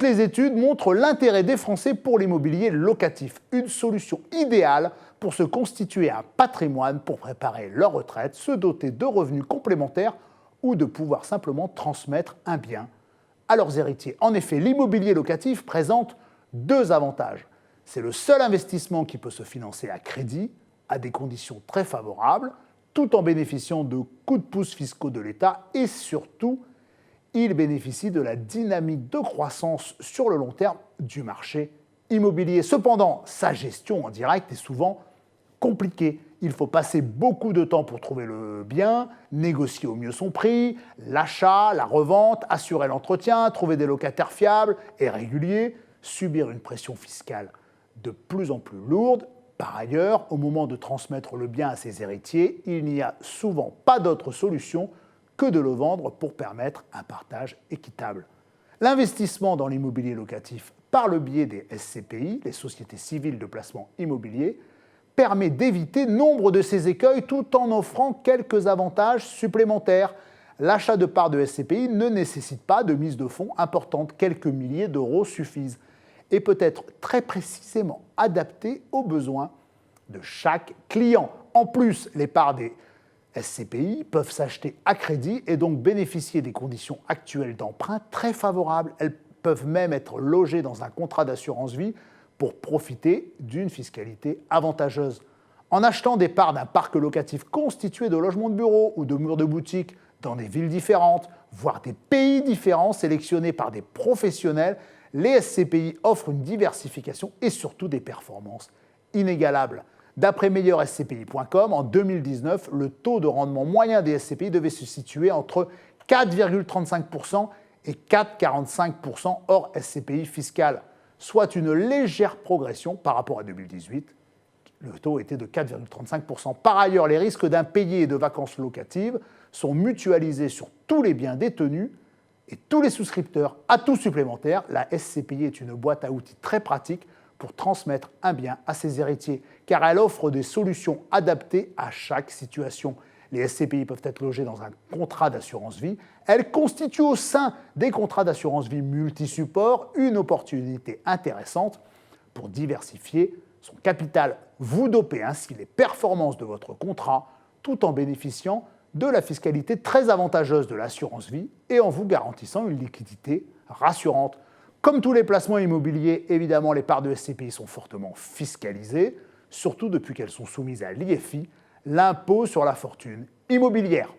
les études montrent l'intérêt des Français pour l'immobilier locatif, une solution idéale pour se constituer un patrimoine pour préparer leur retraite, se doter de revenus complémentaires ou de pouvoir simplement transmettre un bien à leurs héritiers. En effet, l'immobilier locatif présente deux avantages. C'est le seul investissement qui peut se financer à crédit, à des conditions très favorables, tout en bénéficiant de coups de pouce fiscaux de l'État et surtout, il bénéficie de la dynamique de croissance sur le long terme du marché immobilier. Cependant, sa gestion en direct est souvent compliquée. Il faut passer beaucoup de temps pour trouver le bien, négocier au mieux son prix, l'achat, la revente, assurer l'entretien, trouver des locataires fiables et réguliers, subir une pression fiscale de plus en plus lourde. Par ailleurs, au moment de transmettre le bien à ses héritiers, il n'y a souvent pas d'autre solution que de le vendre pour permettre un partage équitable. L'investissement dans l'immobilier locatif par le biais des SCPI, les sociétés civiles de placement immobilier, permet d'éviter nombre de ces écueils tout en offrant quelques avantages supplémentaires. L'achat de parts de SCPI ne nécessite pas de mise de fonds importante, quelques milliers d'euros suffisent, et peut être très précisément adapté aux besoins de chaque client. En plus, les parts des SCPI peuvent s'acheter à crédit et donc bénéficier des conditions actuelles d'emprunt très favorables. Elles peuvent même être logées dans un contrat d'assurance vie pour profiter d'une fiscalité avantageuse. En achetant des parts d'un parc locatif constitué de logements de bureaux ou de murs de boutique dans des villes différentes, voire des pays différents sélectionnés par des professionnels, les SCPI offrent une diversification et surtout des performances inégalables. D'après meilleurscpi.com, en 2019, le taux de rendement moyen des SCPI devait se situer entre 4,35% et 4,45% hors SCPI fiscal, soit une légère progression par rapport à 2018. Le taux était de 4,35%. Par ailleurs, les risques d'impayés et de vacances locatives sont mutualisés sur tous les biens détenus et tous les souscripteurs. Atout supplémentaire, la SCPI est une boîte à outils très pratique pour transmettre un bien à ses héritiers, car elle offre des solutions adaptées à chaque situation. Les SCPI peuvent être logées dans un contrat d'assurance vie. Elles constituent au sein des contrats d'assurance vie multi-support une opportunité intéressante pour diversifier son capital. Vous dopez ainsi les performances de votre contrat tout en bénéficiant de la fiscalité très avantageuse de l'assurance vie et en vous garantissant une liquidité rassurante. Comme tous les placements immobiliers, évidemment, les parts de SCPI sont fortement fiscalisées, surtout depuis qu'elles sont soumises à l'IFI, l'impôt sur la fortune immobilière.